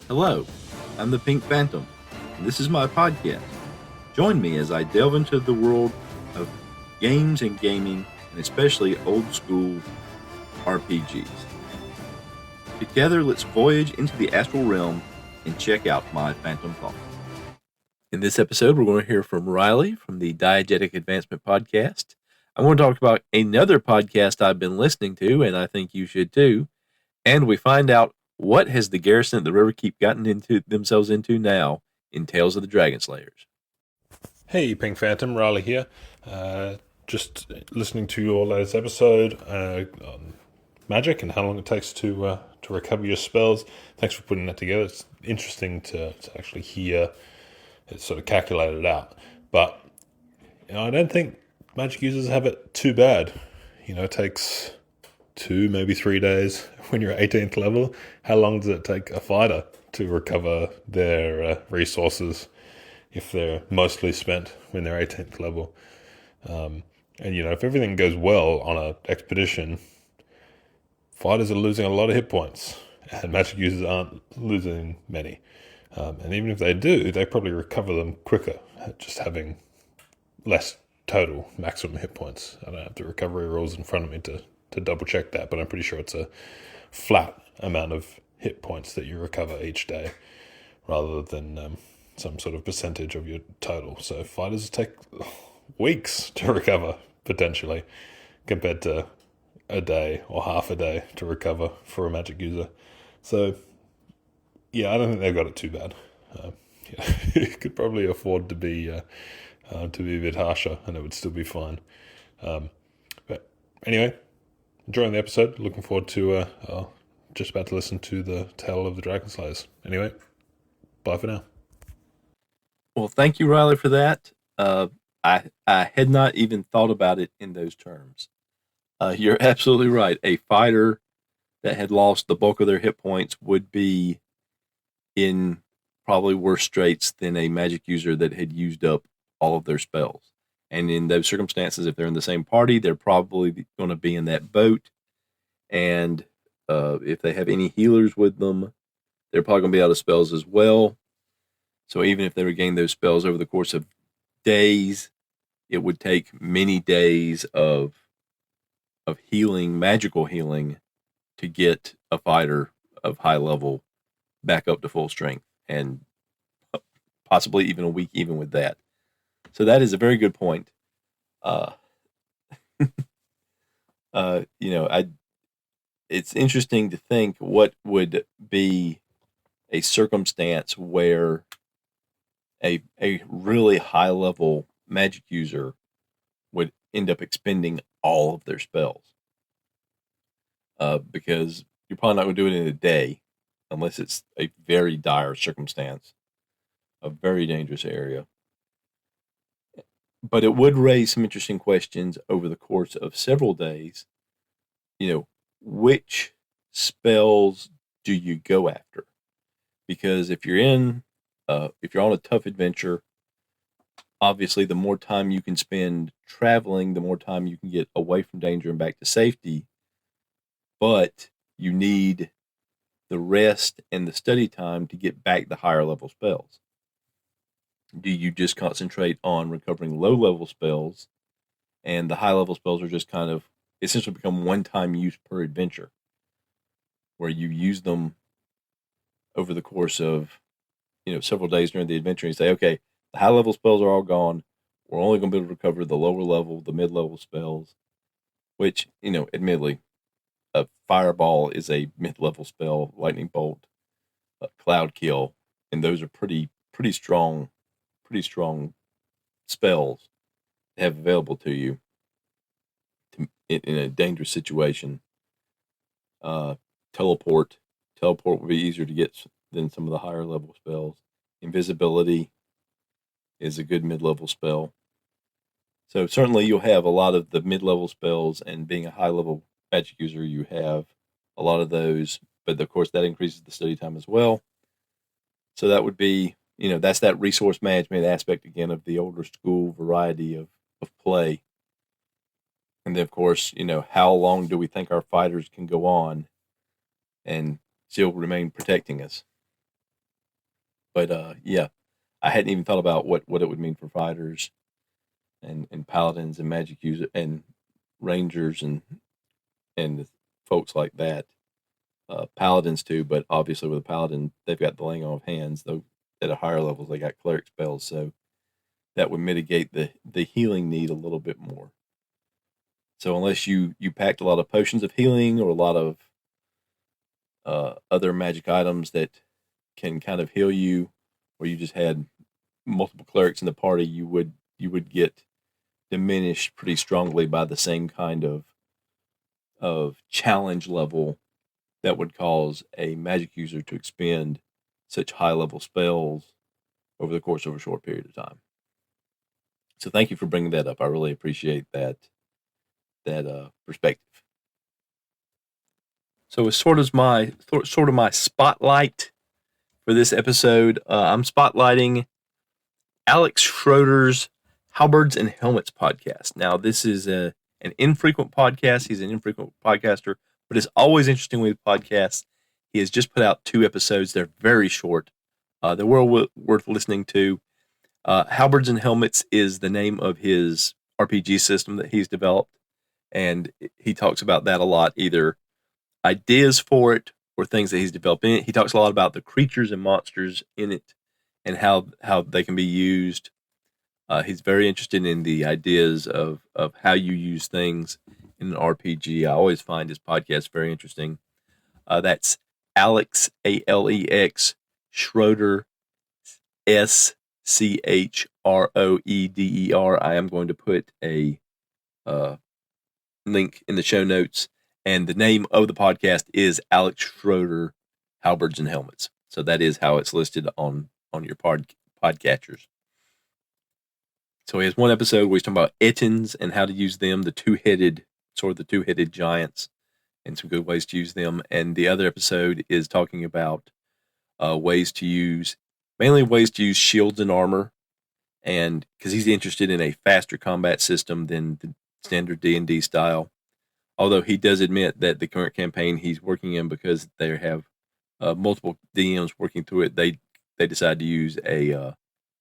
Hello, I'm the Pink Phantom, and this is my podcast. Join me as I delve into the world of games and gaming, and especially old school RPGs. Together, let's voyage into the astral realm and check out my Phantom Thoughts. In this episode, we're going to hear from Riley from the Diegetic Advancement Podcast. I want to talk about another podcast I've been listening to, and I think you should too. And we find out what has the garrison at the Riverkeep gotten into themselves into now in Tales of the Dragon Slayers. Hey, Pink Phantom, Riley here. Just listening to your latest episode on magic and how long it takes to recover your spells. Thanks for putting that together. It's interesting to actually hear it sort of calculated out. But I don't think magic users have it too bad. It takes 2, maybe 3 days when you're at 18th level. How long does it take a fighter to recover their resources if they're mostly spent when they're 18th level? And if everything goes well on an expedition, fighters are losing a lot of hit points, and magic users aren't losing many. And even if they do, they probably recover them quicker, just having less total maximum hit points. I don't have the recovery rules in front of me to double check that, but I'm pretty sure it's a flat amount of hit points that you recover each day, rather than some sort of percentage of your total. So fighters take weeks to recover, potentially, compared to a day or half a day to recover for a magic user. So, yeah, I don't think they've got it too bad. You could probably afford to be a bit harsher, and it would still be fine. But anyway, enjoying the episode. Looking forward to just about to listen to the Tale of the Dragon Slayers. Anyway, bye for now. Well, thank you, Riley, for that. I had not even thought about it in those terms. You're absolutely right. A fighter that had lost the bulk of their hit points would be in probably worse straits than a magic user that had used up all of their spells. And in those circumstances, if they're in the same party, they're probably going to be in that boat. And if they have any healers with them, they're probably going to be out of spells as well. So even if they regain those spells over the course of days, it would take many days of healing, magical healing, to get a fighter of high level back up to full strength, and possibly even a week even with that. So that is a very good point. It's interesting to think what would be a circumstance where a really high level magic user would end up expending all of their spells. Because you're probably not going to do it in a day unless it's a very dire circumstance, a very dangerous area. But it would raise some interesting questions over the course of several days. Which spells do you go after? Because if you're on a tough adventure, obviously the more time you can spend traveling, the more time you can get away from danger and back to safety. But you need the rest and the study time to get back the higher level spells. Do you just concentrate on recovering low level spells, and the high level spells are just kind of essentially become one-time use per adventure, where you use them over the course of several days during the adventure, and you say, okay, the high level spells are all gone. We're only going to be able to recover the lower level, the mid level spells, which admittedly, a fireball is a mid level spell, lightning bolt, cloud kill, and those are pretty strong spells to have available to you in a dangerous situation. Teleport would be easier to get than some of the higher level spells. Invisibility is a good mid-level spell. So certainly you'll have a lot of the mid-level spells, and being a high-level magic user, you have a lot of those, but of course that increases the study time as well. So that would be, that's that resource management aspect again of the older school variety of play. And then, of course, how long do we think our fighters can go on and still remain protecting us? But yeah, I hadn't even thought about what it would mean for fighters and paladins and magic users and rangers and folks like that. Paladins too, but obviously with a paladin, they've got the laying on of hands. Though at a higher levels, they got cleric spells, so that would mitigate the healing need a little bit more. So unless you packed a lot of potions of healing or a lot of other magic items that can kind of heal you, or you just had multiple clerics in the party, you would get diminished pretty strongly by the same kind of challenge level that would cause a magic user to expend such high level spells over the course of a short period of time. So thank you for bringing that up. I really appreciate that perspective. So as sort of my spotlight for this episode, I'm spotlighting Alex Schroeder's Halberds and Helmets podcast. Now, this is an infrequent podcast. He's an infrequent podcaster, but it's always interesting with podcasts. He has just put out 2 episodes. They're very short. They're well worth listening to. Halberds and Helmets is the name of his RPG system that he's developed, and he talks about that a lot, either ideas for it or things that he's developed in it. He talks a lot about the creatures and monsters in it and how they can be used. He's very interested in the ideas of how you use things in an RPG. I always find his podcast very interesting. That's Alex, Alex, Schroeder, Schroeder. I am going to put a link in the show notes, and the name of the podcast is Alex Schroeder, Halberds and Helmets. So that is how it's listed on your podcatchers. So he has one episode where he's talking about Ettins and how to use them, the two-headed giants, and some good ways to use them. And the other episode is talking about mainly ways to use shields and armor, and because he's interested in a faster combat system than the standard D&D style. Although he does admit that the current campaign he's working in, because they have multiple DMs working through it, they decide to use the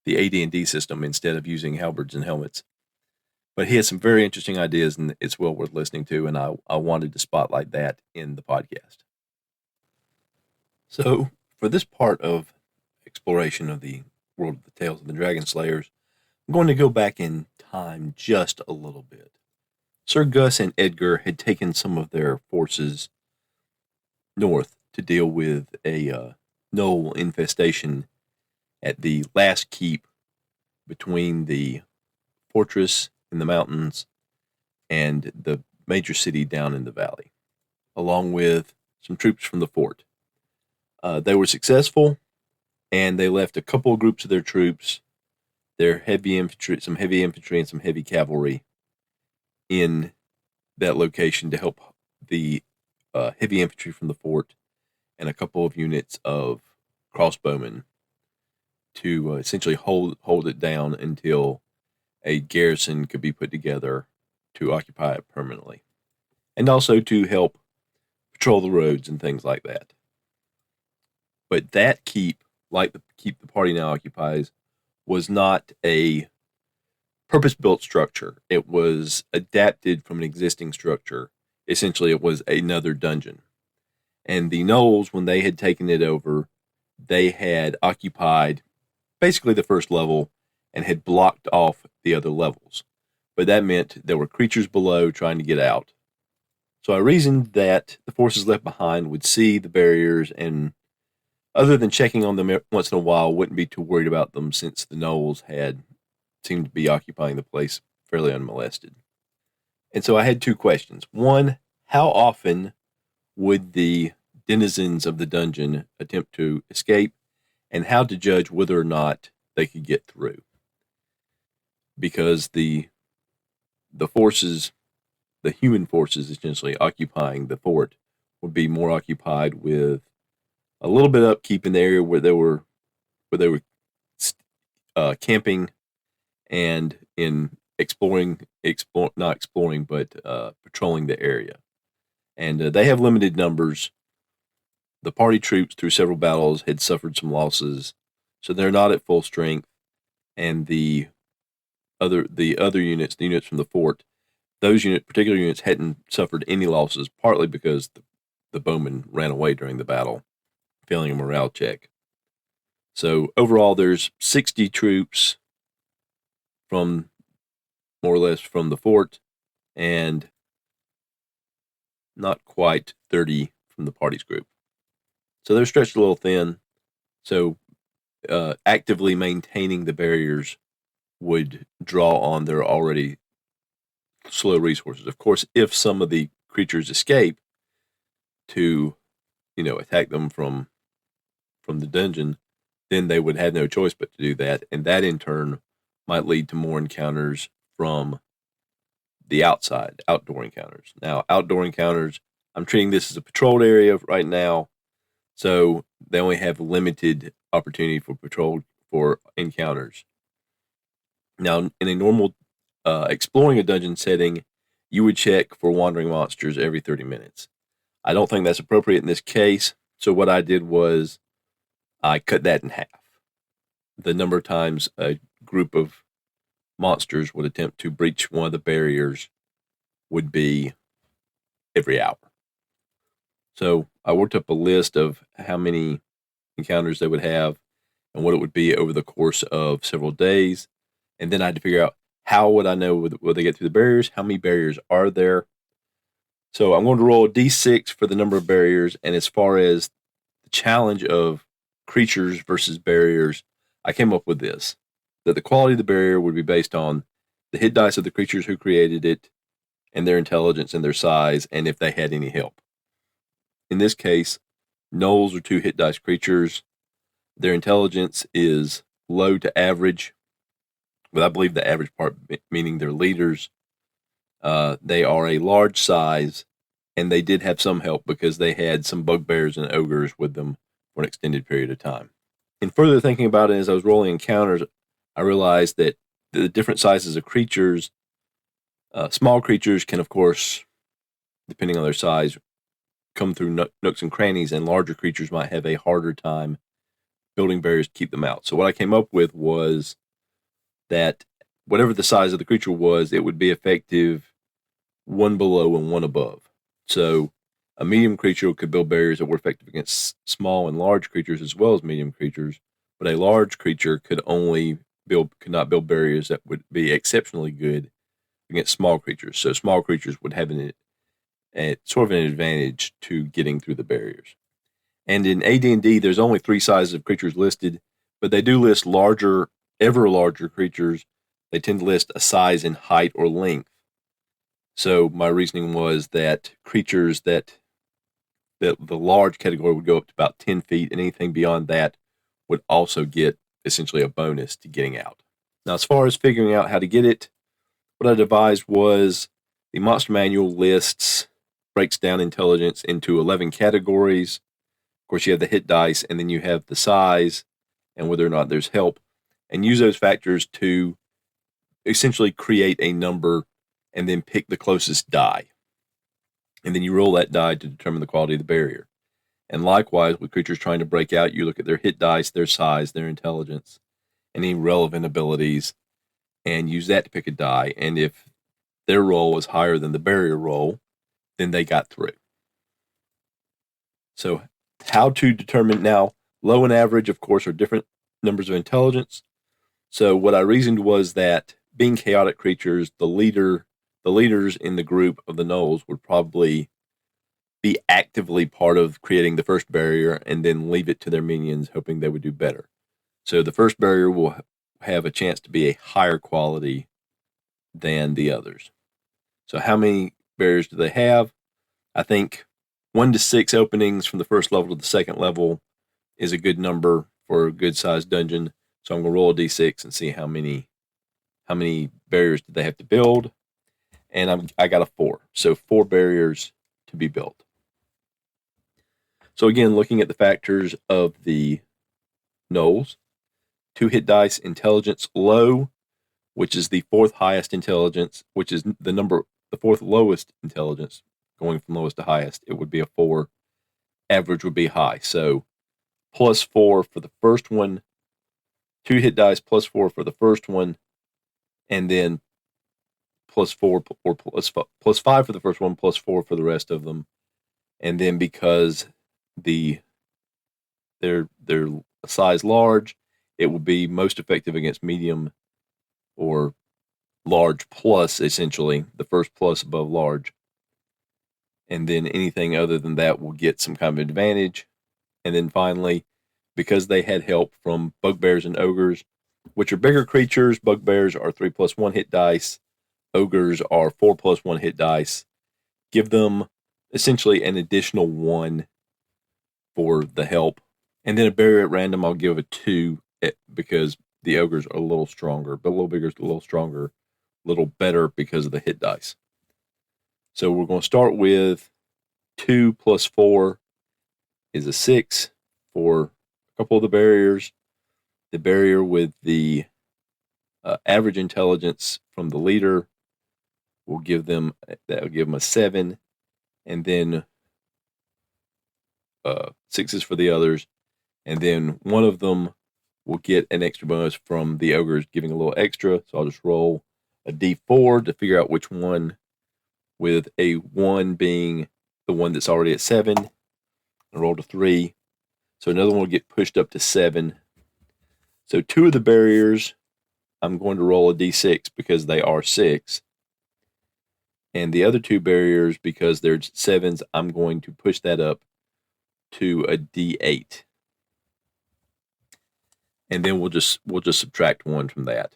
AD&D system instead of using Halberds and Helmets. But he has some very interesting ideas, and it's well worth listening to, and I wanted to spotlight that in the podcast. So for this part of exploration of the world of the Tales of the Dragon Slayers, I'm going to go back in time just a little bit. Sir Gus and Edgar had taken some of their forces north to deal with a gnoll infestation at the last keep between the fortress in the mountains and the major city down in the valley, along with some troops from the fort. They were successful, and they left a couple of groups of their troops, some heavy infantry and some heavy cavalry, in that location to help the heavy infantry from the fort and a couple of units of crossbowmen to essentially hold it down until a garrison could be put together to occupy it permanently, and also to help patrol the roads and things like that. But that keep, like the keep the party now occupies, was not a purpose-built structure. It was adapted from an existing structure. Essentially, it was another dungeon. And the gnolls, when they had taken it over, they had occupied basically the first level and had blocked off the other levels. But that meant there were creatures below trying to get out. So I reasoned that the forces left behind would see the barriers, and other than checking on them once in a while, wouldn't be too worried about them, since the gnolls had seemed to be occupying the place fairly unmolested. And so I had 2 questions. One, how often would the denizens of the dungeon attempt to escape, and how to judge whether or not they could get through? Because the forces, the human forces essentially occupying the fort, would be more occupied with a little bit of upkeep in the area where they were camping, and in not exploring, but patrolling the area. And they have limited numbers. The party troops, through several battles, had suffered some losses, so they're not at full strength. And the other units, the units from the fort, those particular units hadn't suffered any losses, partly because the bowmen ran away during the battle, failing a morale check. So overall, there's 60 troops from more or less from the fort, and not quite 30 from the party's group. So they're stretched a little thin. So actively maintaining the barriers would draw on their already slow resources. Of course, if some of the creatures escape to, attack them from the dungeon, then they would have no choice but to do that, and that in turn might lead to more encounters from the outdoor encounters. Now, outdoor encounters, I'm treating this as a patrolled area right now, so they only have limited opportunity for encounters. Now, in a normal exploring a dungeon setting, you would check for wandering monsters every 30 minutes. I don't think that's appropriate in this case, so what I did was I cut that in half. The number of times a group of monsters would attempt to breach one of the barriers would be every hour. So I worked up a list of how many encounters they would have and what it would be over the course of several days. And then I had to figure out, how would I know will they get through the barriers? How many barriers are there? So I'm going to roll a d6 for the number of barriers. And as far as the challenge of creatures versus barriers, I came up with this, that the quality of the barrier would be based on the hit dice of the creatures who created it and their intelligence and their size, and if they had any help. In this case, gnolls are 2 hit dice creatures. Their intelligence is low to average, but I believe the average part meaning they're leaders. They are a large size, and they did have some help because they had some bugbears and ogres with them for an extended period of time. In further thinking about it, as I was rolling encounters, I realized that the different sizes of creatures, small creatures can, of course, depending on their size, come through nooks and crannies, and larger creatures might have a harder time building barriers to keep them out. So what I came up with was that whatever the size of the creature was, it would be effective 1 below and 1 above. So a medium creature could build barriers that were effective against small and large creatures as well as medium creatures, but a large creature could not build barriers that would be exceptionally good against small creatures. So small creatures would have sort of an advantage to getting through the barriers. And in AD&D, there's only 3 sizes of creatures listed, but they do list ever larger creatures. They tend to list a size in height or length. So my reasoning was that creatures that the large category would go up to about 10 feet, and anything beyond that would also get essentially a bonus to getting out. Now, as far as figuring out how to get it, what I devised was the monster manual breaks down intelligence into 11 categories. Of course, you have the hit dice, and then you have the size and whether or not there's help, and use those factors to essentially create a number and then pick the closest die. And then you roll that die to determine the quality of the barrier. And likewise, with creatures trying to break out, you look at their hit dice, their size, their intelligence, any relevant abilities, and use that to pick a die. And if their roll was higher than the barrier roll, then they got through. So how to determine now, low and average, of course, are different numbers of intelligence. So what I reasoned was that being chaotic creatures, the leaders in the group of the gnolls would probably be actively part of creating the first barrier and then leave it to their minions, hoping they would do better. So the first barrier will have a chance to be a higher quality than the others. So how many barriers do they have? I think 1 to 6 openings from the first level to the second level is a good number for a good sized dungeon. So I'm going to roll a d6 and see how many barriers do they have to build. And I got a 4. So 4 barriers to be built. So again, looking at the factors of the gnolls, 2 hit dice, intelligence low, which is the 4th highest intelligence, which is the 4th lowest intelligence, going from lowest to highest. It would be a 4. Average would be high. So +4 for the first one, 2 hit dice plus 4 for the first one, and then plus 4 or plus 5 for the first one, plus 4 for the rest of them. And then because they're size large, it will be most effective against medium or large plus, essentially the first plus above large. And then anything other than that will get some kind of advantage. And then finally, because they had help from bugbears and ogres, which are bigger creatures, bugbears are 3+1 hit dice, ogres are 4+1 hit dice. Give them essentially an additional 1 for the help. And then a barrier at random, I'll give a 2 because the ogres are a little stronger, but a little bigger, a little stronger, a little better because of the hit dice. So we're going to start with 2 plus 4 is a 6 for a couple of the barriers. The barrier with the average intelligence from the leader will give them a 7, and then 6s for the others, and then one of them will get an extra bonus from the ogres, giving a little extra. So I'll just roll a d4 to figure out which one, with a 1 being the one that's already at 7. I rolled a 3, so another one will get pushed up to 7. So 2 of the barriers, I'm going to roll a d6 because they are 6. And the other 2 barriers, because they're 7s, I'm going to push that up to a d8. And then we'll just subtract 1 from that.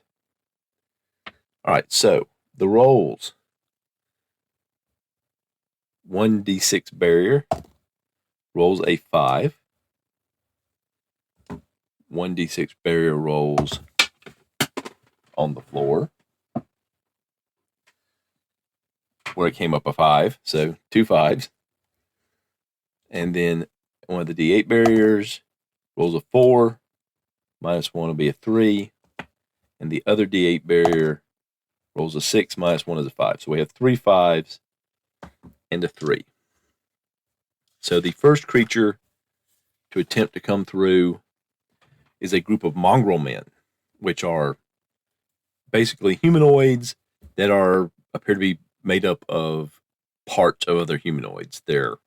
All right, so the rolls. 1d6 barrier rolls a 5. 1d6 barrier rolls on the floor, where it came up a 5, so 2 5s. And then one of the d8 barriers rolls a 4, minus 1 will be a 3, and the other d8 barrier rolls a 6, minus 1 is a 5. So we have 3 5s and a 3. So the first creature to attempt to come through is a group of mongrel men, which are basically humanoids that appear to be made up of parts of other humanoids. They're,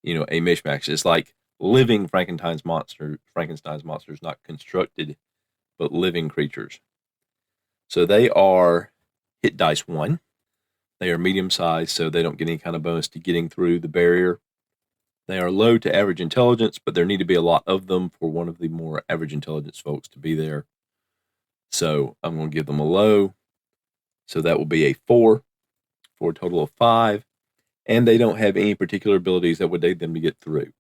a mishmash. It's like living Frankenstein's monsters, not constructed, but living creatures. So they are hit dice 1. They are medium sized, so they don't get any kind of bonus to getting through the barrier. They are low to average intelligence, but there need to be a lot of them for one of the more average intelligence folks to be there. So I'm going to give them a low. So that will be a 4 for a total of 5. And they don't have any particular abilities that would aid them to get through.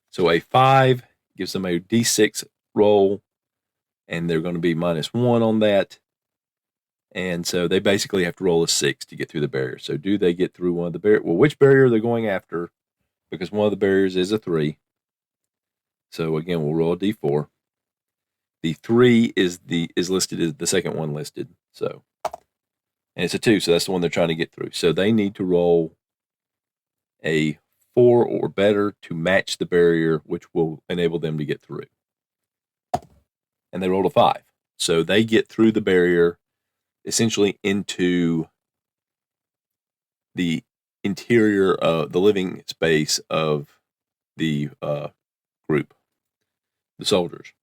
So a 5 gives them a d6 roll, and they're going to be minus 1 on that. And so they basically have to roll a 6 to get through the barrier. So do they get through one of the barriers? Well, which barrier are they going after? Because one of the barriers is a 3. So again, we'll roll a d4. The 3 is listed as the second one listed. So, and it's a 2, so that's the one they're trying to get through. So they need to roll a 4 or better to match the barrier, which will enable them to get through. And they rolled a 5. So they get through the barrier, essentially into the interior of the living space of the group, the soldiers.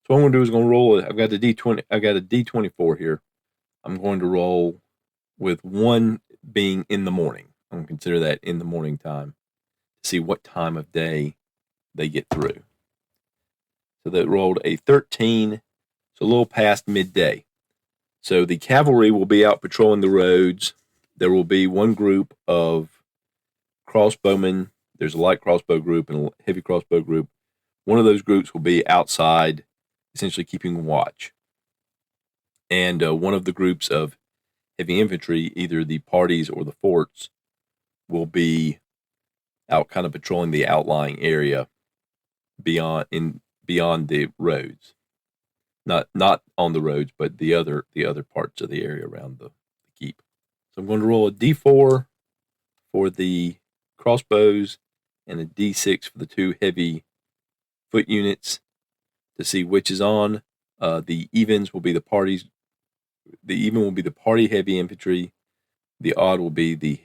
So what I'm going to do is going to roll. I've got a D24 here. I'm going to roll with 1 being in the morning. I'm going to consider that in the morning time to see what time of day they get through. So that rolled a 13, so a little past midday. So the cavalry will be out patrolling the roads. There will be one group of crossbowmen. There's a light crossbow group and a heavy crossbow group. One of those groups will be outside, essentially keeping watch. And one of the groups of heavy infantry, either the parties or the forts, will be out kind of patrolling the outlying area beyond the roads. Not on the roads, but the other parts of the area around the keep. So I'm going to roll a d4 for the crossbows and a d6 for the 2 heavy foot units to see which is on. The evens will be the parties. The even will be the party heavy infantry. The odd will be the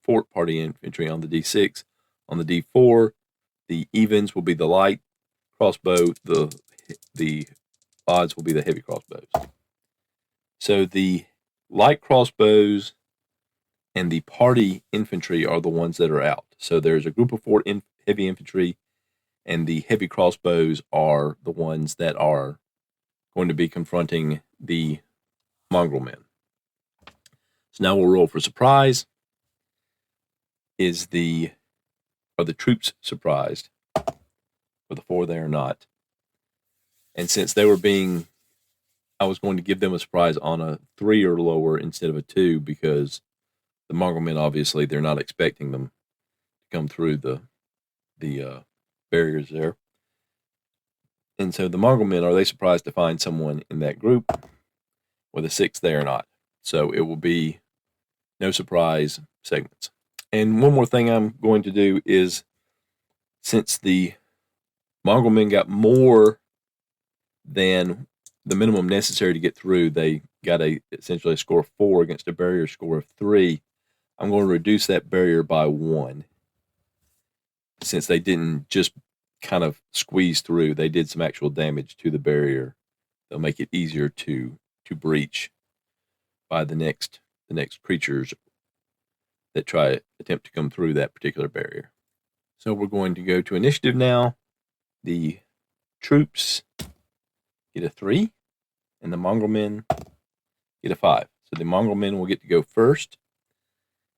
fort party infantry on the D6. On the D4, the evens will be the light crossbow. The odds will be the heavy crossbows. So the light crossbows and the party infantry are the ones that are out. So there's a group of fort heavy infantry, and the heavy crossbows are the ones that are going to be confronting the mongrel men. So now we'll roll for surprise. Are the troops surprised? For the 4, they are not. And since they were I was going to give them a surprise on a 3 or lower instead of a 2, because the mongrel men, obviously, they're not expecting them to come through the barriers there. And so the mongrel men, are they surprised to find someone in that group? With a 6, they are not. So it will be no surprise segments. And one more thing I'm going to do is, since the mongrel men got more than the minimum necessary to get through, they got essentially a score of 4 against a barrier score of 3. I'm going to reduce that barrier by 1. Since they didn't just kind of squeeze through, they did some actual damage to the barrier. They'll make it easier to breach by the next creatures that attempt to come through that particular barrier. So we're going to go to initiative now. The troops get a 3, and the mongrel men get a 5. So the mongrel men will get to go first,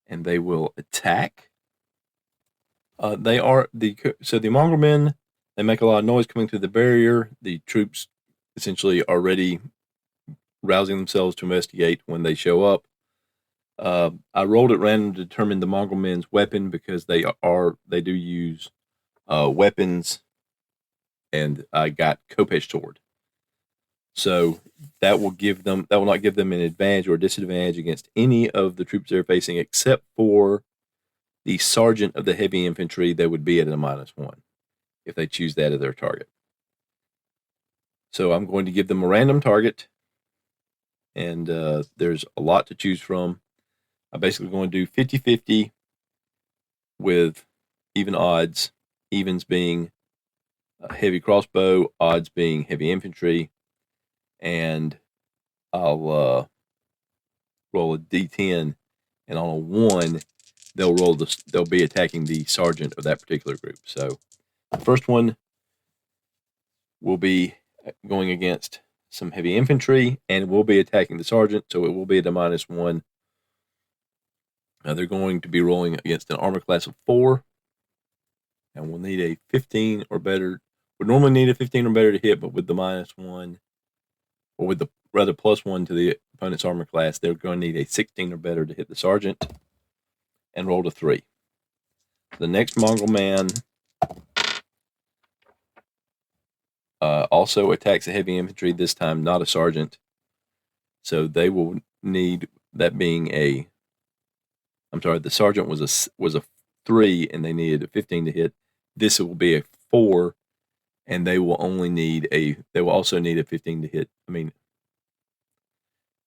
and they will attack. So the mongrel men, they make a lot of noise coming through the barrier. The troops essentially are ready, rousing themselves to investigate when they show up. I rolled at random to determine the mongrel men's weapon, because they do use weapons, and I got Kopesh sword. So that will not give them an advantage or a disadvantage against any of the troops they're facing, except for the sergeant of the heavy infantry. They would be at a -1 if they choose that as their target. So I'm going to give them a random target, and there's a lot to choose from. I'm basically going to do 50-50 with even odds, evens being a heavy crossbow, odds being heavy infantry, and I'll roll a d10, and on a 1, they'll be attacking the sergeant of that particular group. So the first one will be going against some heavy infantry, and will be attacking the sergeant, so it will be at a -1. They're going to be rolling against an armor class of 4, and we'll need a 15 or better. We normally need a 15 or better to hit, but with the -1, or with the rather +1 to the opponent's armor class, they're going to need a 16 or better to hit the sergeant, and rolled a 3. The next mongrel man also attacks a heavy infantry, this time not a sergeant. So they will need that being the sergeant was a 3, and they needed a 15 to hit. This will be a 4, and they will also need a 15 to hit.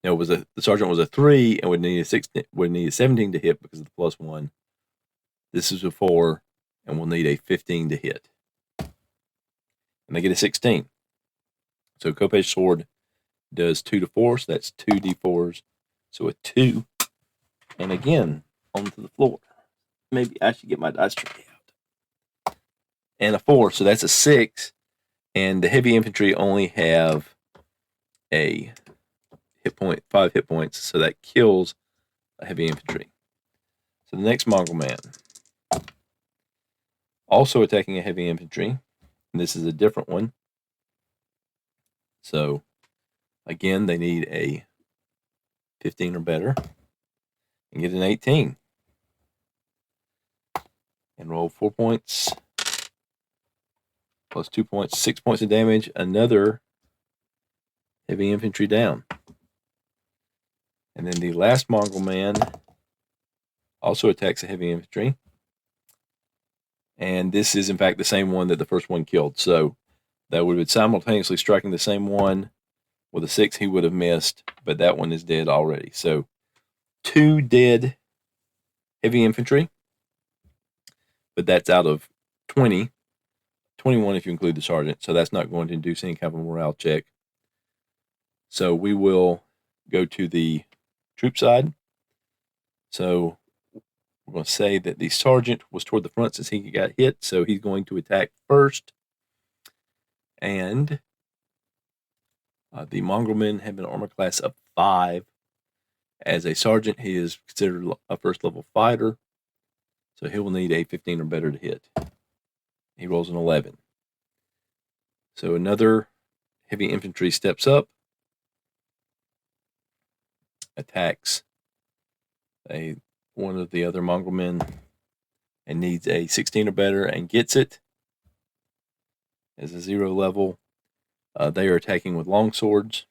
The sergeant was a 3 and would need a 17 to hit because of the +1. This is a 4, and will need a 15 to hit. And they get a 16. So Kopesh sword does 2 to 4, so that's 2 d4s. So a 2, and again onto the floor. Maybe I should get my dice tray out. And a 4, so that's a 6. And the heavy infantry only have a 5 hit points, so that kills a heavy infantry. So the next mongrel man, also attacking a heavy infantry, and this is a different one. So again, they need a 15 or better, and get an 18. And roll 4 points, plus 2 points, 6 points of damage. Another heavy infantry down. And then the last mongrel man also attacks a heavy infantry. And this is, in fact, the same one that the first one killed. So that would have been simultaneously striking the same one. With a 6, he would have missed, but that one is dead already. So 2 dead heavy infantry, but that's out of 20. 21 if you include the sergeant, so that's not going to induce any kind of a morale check. So we will go to the troop side. So we're going to say that the sergeant was toward the front since he got hit, so he's going to attack first. And the mongrelmen have an armor class of 5. As a sergeant, he is considered a first level fighter, so he will need a 15 or better to hit. He rolls an 11. So another heavy infantry steps up, attacks one of the other mongrelmen, and needs a 16 or better and gets it. As a 0 level, they are attacking with long swords.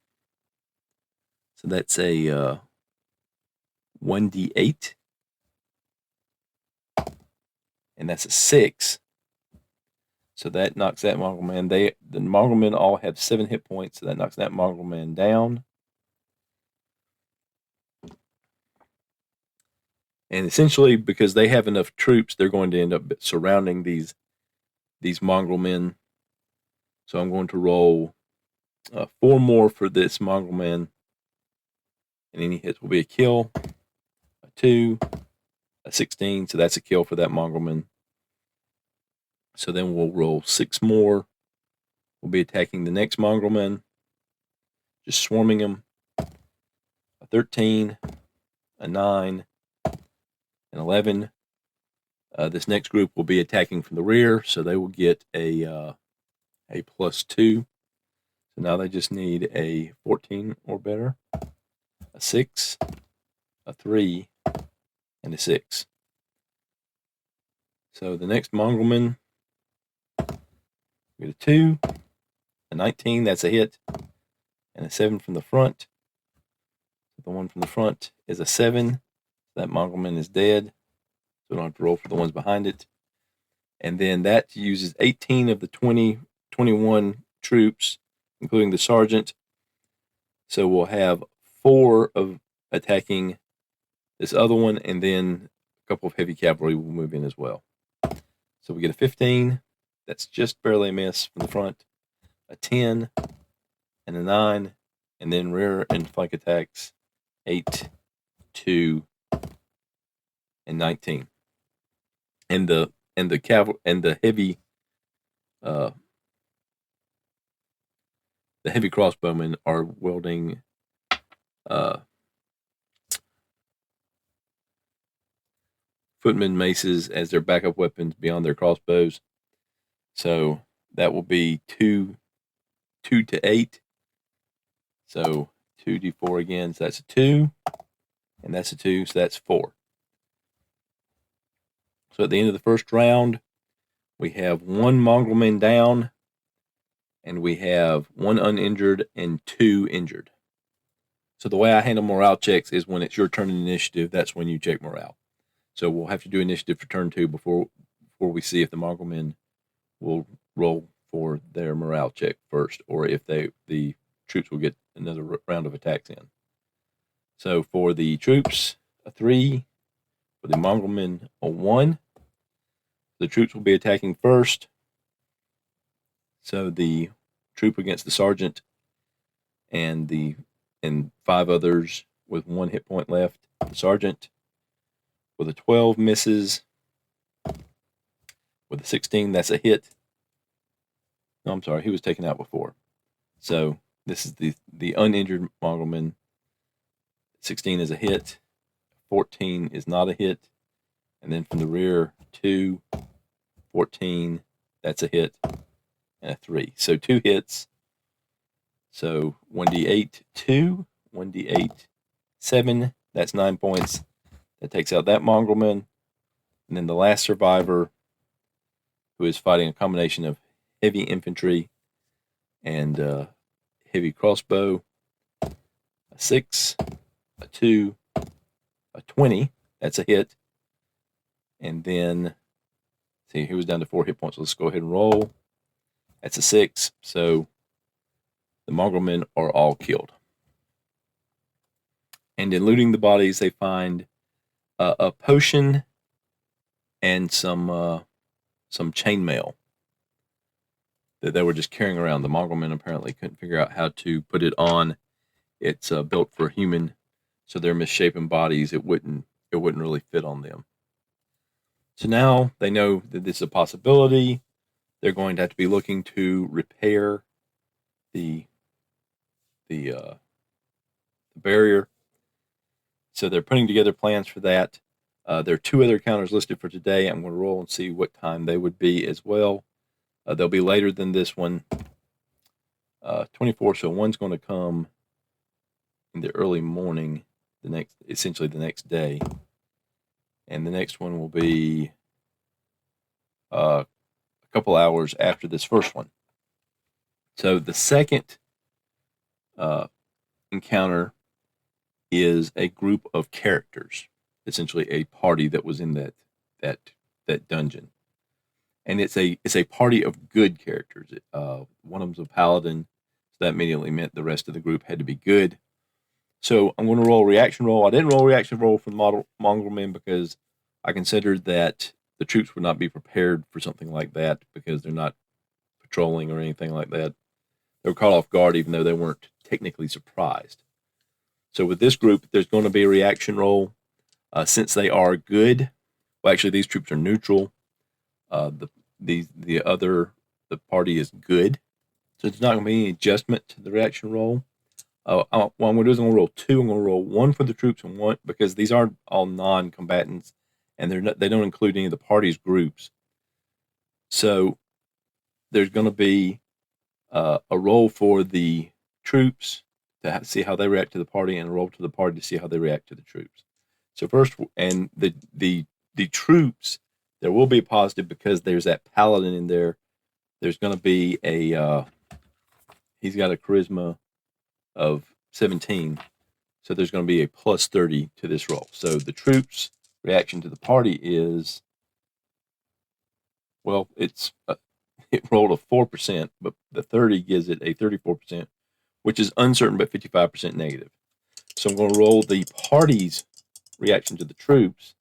So that's a 1d8, and that's a 6. So that knocks that mongrelman. The mongrelmen all have 7 hit points, so that knocks that mongrelman down. And essentially, because they have enough troops, they're going to end up surrounding these mongrelmen. So I'm going to roll 4 more for this mongrelman, and any hits will be a kill. A 2, a 16, so that's a kill for that mongrelman. So then we'll roll 6 more. We'll be attacking the next mongrelman, just swarming him. A 13, a 9, an 11. This next group will be attacking from the rear, so they will get a +2. So now they just need a 14 or better, a 6, a 3, and a 6. So the next mongrelman, we get a 2, a 19, that's a hit, and a 7 from the front. The one from the front is a 7. That mongrelman is dead, so we don't have to roll for the ones behind it. And then that uses 18 of the 21 troops, including the sergeant. So we'll have 4 of attacking this other one, and then a couple of heavy cavalry will move in as well. So we get a 15. That's just barely a miss from the front. A 10 and a 9, and then rear and flank attacks 8, 2, and 19. And the heavy crossbowmen are wielding footman maces as their backup weapons beyond their crossbows. So that will be 2 to 8. So 2d4 again. So that's a 2, and that's a 2. So that's 4. So at the end of the first round, we have 1 mongrelman down, and we have 1 uninjured and 2 injured. So the way I handle morale checks is when it's your turn in initiative, that's when you check morale. So we'll have to do initiative for turn 2 before we see if the mongrelmen will roll for their morale check first, or if the troops will get another round of attacks in. So for the troops, a 3. For the mongrelmen, a 1. The troops will be attacking first. So the troop against the sergeant and 5 others with 1 hit point left. The sergeant with a 12 misses. With a 16, that's a hit. No, I'm sorry, he was taken out before. So this is the uninjured mongrelman. 16 is a hit. 14 is not a hit. And then from the rear, 2, 14, that's a hit, and a 3. So 2 hits. So 1d8, 2, 1d8, 7, that's 9 points. That takes out that mongrelman. And then the last survivor, who is fighting a combination of heavy infantry and heavy crossbow, a 6, a 2, a 20, that's a hit. And then, see, he was down to 4 hit points. So let's go ahead and roll. That's a 6. So the mongrel men are all killed. And in looting the bodies, they find a potion and some chainmail that they were just carrying around. The mongrel men apparently couldn't figure out how to put it on. It's built for a human, so their misshapen bodies, it wouldn't really fit on them. So now they know that this is a possibility. They're going to have to be looking to repair the barrier. So they're putting together plans for that. There are 2 other encounters listed for today. I'm going to roll and see what time they would be as well. They'll be later than this one. 24. So one's going to come in the early morning, essentially the next day, and the next one will be a couple hours after this first one. So the second encounter is a group of characters, essentially a party that was in that dungeon, and it's a party of good characters. One of them's a paladin, so that immediately meant the rest of the group had to be good. So I'm going to roll a reaction roll. I didn't roll a reaction roll for the mongrel men because I considered that the troops would not be prepared for something like that because they're not patrolling or anything like that. They were caught off guard even though they weren't technically surprised. So with this group, there's going to be a reaction roll. Since they are good, well, actually these troops are neutral. The party is good, so there's not going to be any adjustment to the reaction roll. What I'm going to do is I'm going to roll 2. I'm going to roll 1 for the troops and 1 because these aren't all non-combatants, and they don't include any of the party's groups. So there's going to be a roll for the troops to see how they react to the party, and a roll to the party to see how they react to the troops. So first, and the troops, there will be a positive because there's that paladin in there. There's going to be he's got a charisma of 17, so there's going to be a plus 30 to this roll. So the troops' reaction to the party is, well, it rolled a 4%, but the 30 gives it a 34%, which is uncertain but 55% negative. So I'm going to roll the party's reaction to the troops,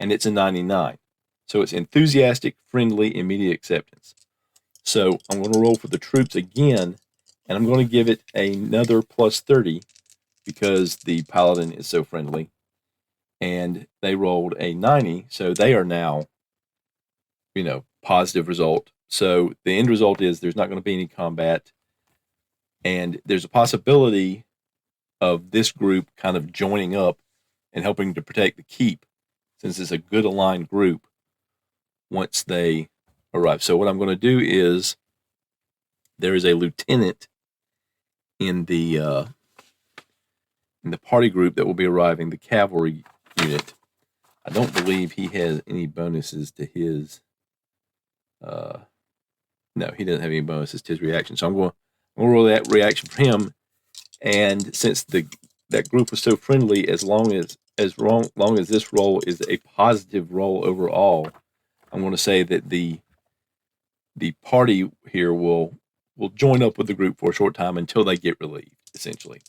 and it's a 99. So it's enthusiastic, friendly, immediate acceptance. So I'm going to roll for the troops again, and I'm going to give it another plus 30 because the paladin is so friendly. And they rolled a 90, so they are now, positive result. So the end result is there's not going to be any combat, and there's a possibility of this group kind of joining up and helping to protect the keep, since it's a good aligned group once they arrive. So what I'm going to do is there is a lieutenant in the party group that will be arriving, the cavalry unit. I don't believe he has any bonuses to his. No, he doesn't have any bonuses to his reaction. So I'm going to roll that reaction for him. And since that group was so friendly, as long as this roll is a positive roll overall, I'm going to say that the party here will join up with the group for a short time until they get relieved, essentially.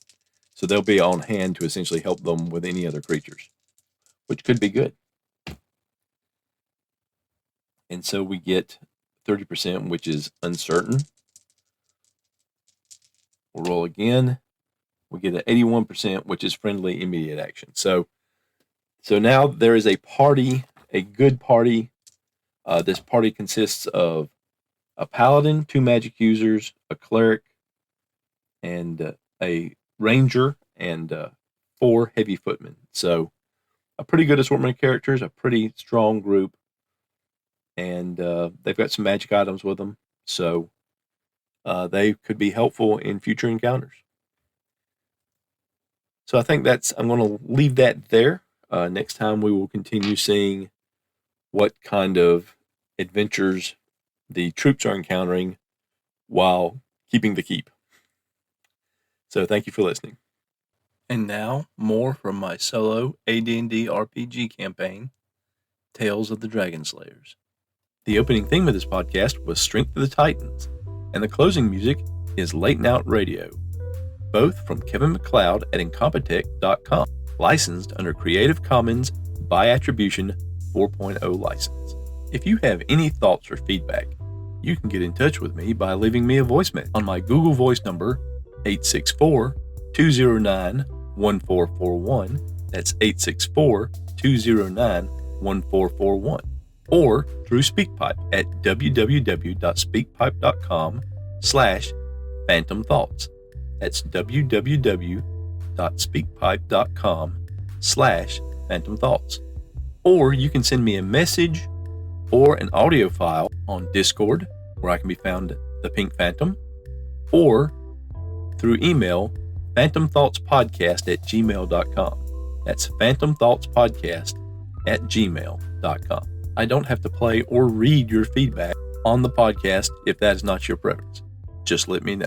So they'll be on hand to essentially help them with any other creatures, which could be good. And so we get 30%, which is uncertain. We'll roll again. We get an 81%, which is friendly, immediate action. So now there is a party, a good party. This party consists of a paladin, 2 magic users, a cleric, and a ranger, and 4 heavy footmen. So a pretty good assortment of characters, a pretty strong group, and they've got some magic items with them. So they could be helpful in future encounters. So I think I'm going to leave that there. Next time we will continue seeing what kind of adventures the troops are encountering while keeping the keep. So thank you for listening. And now, more from my solo AD&D RPG campaign, Tales of the Dragon Slayers. The opening theme of this podcast was Strength of the Titans, And the closing music is Late Night Radio, both from Kevin MacLeod at Incompetech.com, licensed under Creative Commons by Attribution 4.0 license. If you have any thoughts or feedback, you can get in touch with me by leaving me a voicemail on my Google Voice number, 864-209-1441. That's 864-209-1441. Or through SpeakPipe at www.speakpipe.com/Phantom Thoughts. That's www.speakpipe.com/Phantom Thoughts. Or you can send me a message or an audio file on Discord, where I can be found the Pink Phantom, or through email, phantomthoughtspodcast@gmail.com. That's phantomthoughtspodcast@gmail.com. I don't have to play or read your feedback on the podcast if that is not your preference. Just let me know.